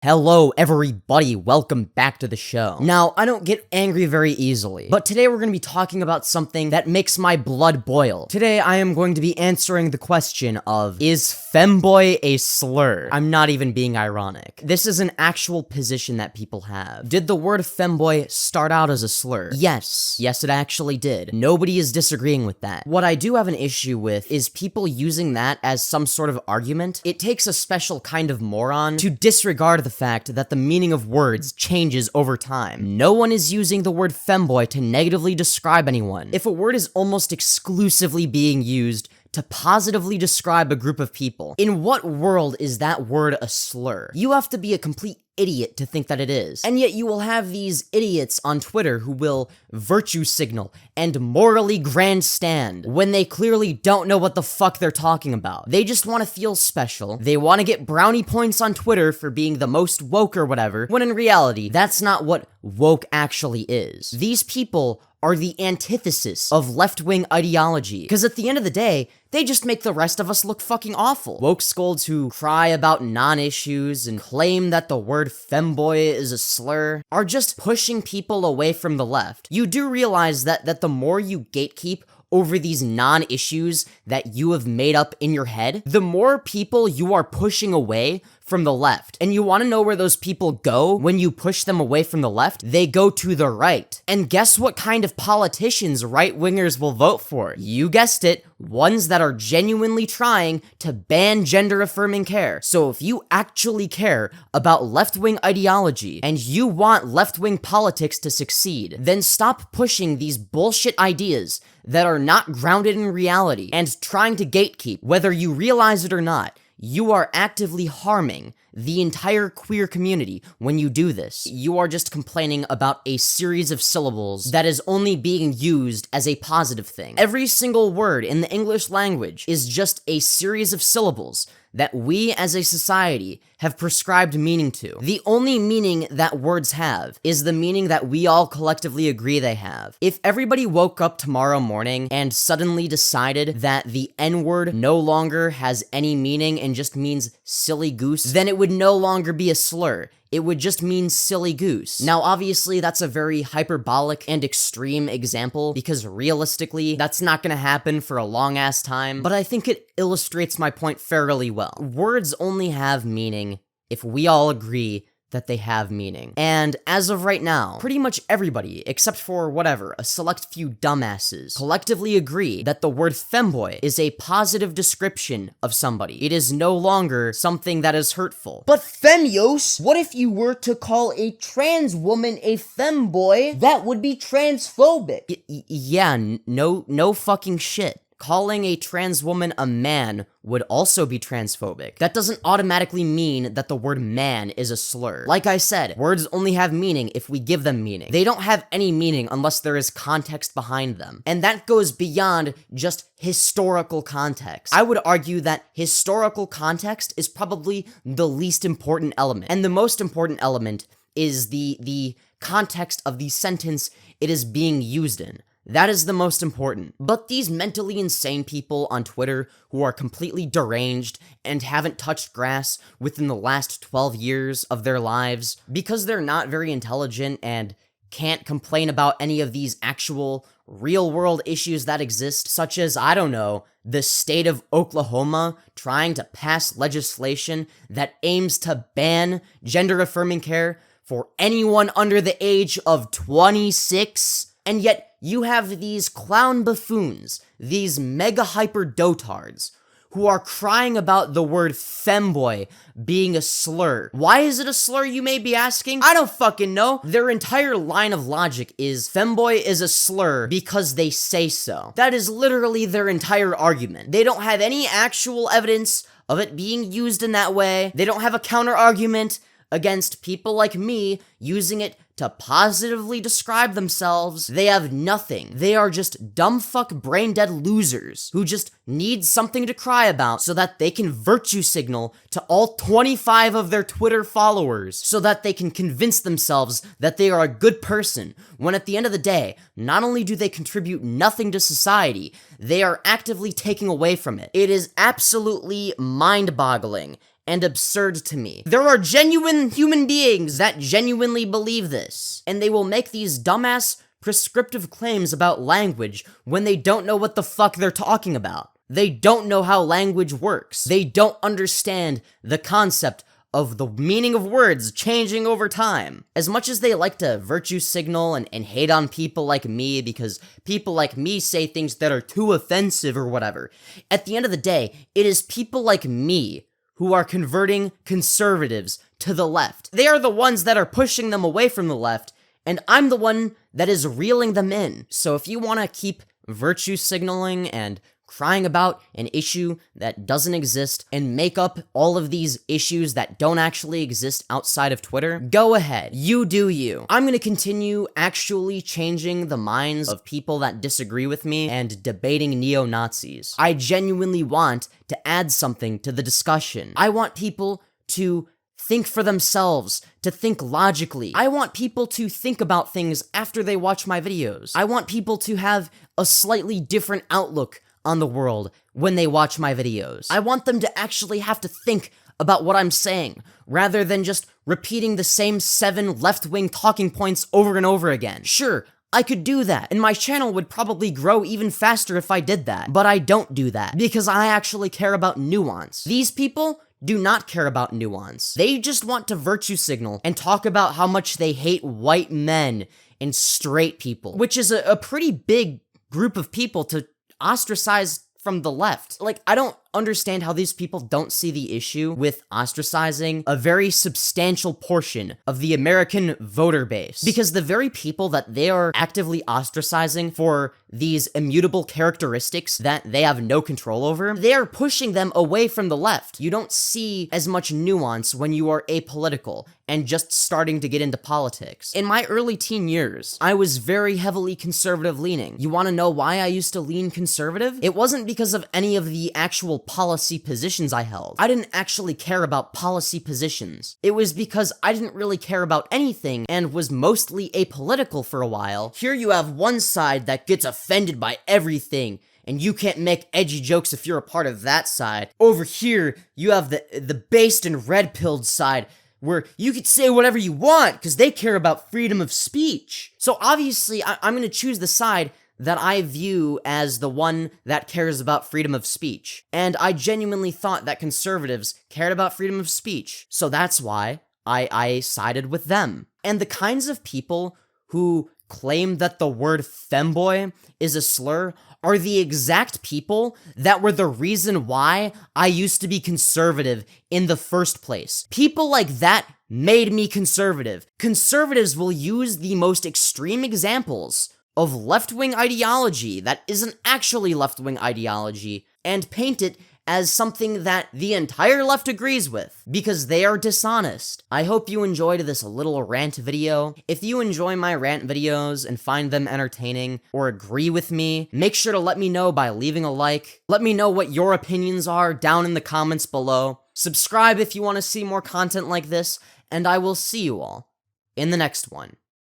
Hello everybody, welcome back to the show. Now, I don't get angry very easily, but today we're going to be talking about something that makes my blood boil. Today I am going to be answering the question of, is Femboi a slur? I'm not even being ironic. This is an actual position that people have. Did the word Femboi start out as a slur? Yes, it actually did. Nobody is disagreeing with that. What I do have an issue with is people using that as some sort of argument. It takes a special kind of moron to disregard the fact that the meaning of words changes over time. No one is using the word Femboi to negatively describe anyone. If a word is almost exclusively being used to positively describe a group of people, in what world is that word a slur? You have to be a complete idiot to think that it is. And yet you will have these idiots on Twitter who will virtue signal and morally grandstand when they clearly don't know what the fuck they're talking about. They just want to feel special. They want to get brownie points on Twitter for being the most woke or whatever, when in reality, that's not what woke actually is. These people are the antithesis of left-wing ideology, because at the end of the day, they just make the rest of us look fucking awful. Woke scolds who cry about non-issues and claim that the word Femboi is a slur are just pushing people away from the left. You do realize that the more you gatekeep over these non-issues that you have made up in your head, the more people you are pushing away from the left. And you want to know where those people go when you push them away from the left? They go to the right. And guess what kind of politicians right-wingers will vote for? You guessed it, ones that are genuinely trying to ban gender-affirming care. So if you actually care about left-wing ideology and you want left-wing politics to succeed, then stop pushing these bullshit ideas that are not grounded in reality and trying to gatekeep. Whether you realize it or not, you are actively harming the entire queer community when you do this. You are just complaining about a series of syllables that is only being used as a positive thing. Every single word in the English language is just a series of syllables that we as a society have prescribed meaning to. The only meaning that words have is the meaning that we all collectively agree they have. If everybody woke up tomorrow morning and suddenly decided that the N-word no longer has any meaning and just means silly goose, then it would no longer be a slur. It would just mean silly goose. Now, obviously, that's a very hyperbolic and extreme example, because realistically, that's not gonna happen for a long-ass time, but I think it illustrates my point fairly well. Words only have meaning if we all agree that they have meaning. And as of right now, pretty much everybody, except for whatever, a select few dumbasses, collectively agree that the word Femboi is a positive description of somebody. It is no longer something that is hurtful. But Femyoz, what if you were to call a trans woman a Femboi? That would be transphobic. Yeah, no fucking shit. Calling a trans woman a man would also be transphobic. That doesn't automatically mean that the word man is a slur. Like I said, words only have meaning if we give them meaning. They don't have any meaning unless there is context behind them. And that goes beyond just historical context. I would argue that historical context is probably the least important element. And the most important element is the context of the sentence it is being used in. That is the most important. But these mentally insane people on Twitter who are completely deranged and haven't touched grass within the last 12 years of their lives, because they're not very intelligent and can't complain about any of these actual real-world issues that exist, such as, I don't know, the state of Oklahoma trying to pass legislation that aims to ban gender-affirming care for anyone under the age of 26, and yet you have these clown buffoons, these mega hyper dotards, who are crying about the word Femboi being a slur. Why is it a slur, you may be asking? I don't fucking know. Their entire line of logic is Femboi is a slur because they say so. That is literally their entire argument. They don't have any actual evidence of it being used in that way. They don't have a counter argument against people like me using it to positively describe themselves. They have nothing. They are just dumb fuck brain dead losers who just need something to cry about so that they can virtue signal to all 25 of their Twitter followers so that they can convince themselves that they are a good person, when at the end of the day, not only do they contribute nothing to society, they are actively taking away from it. It is absolutely mind-boggling and absurd to me. There are genuine human beings that genuinely believe this, and they will make these dumbass prescriptive claims about language when they don't know what the fuck they're talking about. They don't know how language works. They don't understand the concept of the meaning of words changing over time. As much as they like to virtue signal and hate on people like me because people like me say things that are too offensive or whatever, at the end of the day, it is people like me who are converting conservatives to the left. They are the ones that are pushing them away from the left, and I'm the one that is reeling them in. So if you want to keep virtue signaling and crying about an issue that doesn't exist and make up all of these issues that don't actually exist outside of Twitter, go ahead. You do you. I'm gonna continue actually changing the minds of people that disagree with me and debating neo-Nazis. I genuinely want to add something to the discussion. I want people to think for themselves, to think logically. I want people to think about things after they watch my videos. I want people to have a slightly different outlook on the world when they watch my videos. I want them to actually have to think about what I'm saying, rather than just repeating the same 7 left-wing talking points over and over again. Sure, I could do that, and my channel would probably grow even faster if I did that, but I don't do that, because I actually care about nuance. These people do not care about nuance. They just want to virtue signal and talk about how much they hate white men and straight people, which is a pretty big group of people to ostracize from the left. Like, I don't understand how these people don't see the issue with ostracizing a very substantial portion of the American voter base. Because the very people that they are actively ostracizing for these immutable characteristics that they have no control over, they are pushing them away from the left. You don't see as much nuance when you are apolitical and just starting to get into politics. In my early teen years, I was very heavily conservative leaning. You want to know why I used to lean conservative? It wasn't because of any of the actual policy positions I held. I didn't actually care about policy positions. It was because I didn't really care about anything and was mostly apolitical for a while. Here you have one side that gets offended by everything, and you can't make edgy jokes if you're a part of that side. Over here, you have the based and red-pilled side, where you could say whatever you want because they care about freedom of speech. So obviously, I'm going to choose the side that I view as the one that cares about freedom of speech. And I genuinely thought that conservatives cared about freedom of speech. So that's why I sided with them. And the kinds of people who claim that the word femboy is a slur are the exact people that were the reason why I used to be conservative in the first place. People like that made me conservative. Conservatives will use the most extreme examples of left-wing ideology that isn't actually left-wing ideology and paint it as something that the entire left agrees with, because they are dishonest. I hope you enjoyed this little rant video. If you enjoy my rant videos and find them entertaining or agree with me, make sure to let me know by leaving a like. Let me know what your opinions are down in the comments below. Subscribe if you want to see more content like this, and I will see you all in the next one.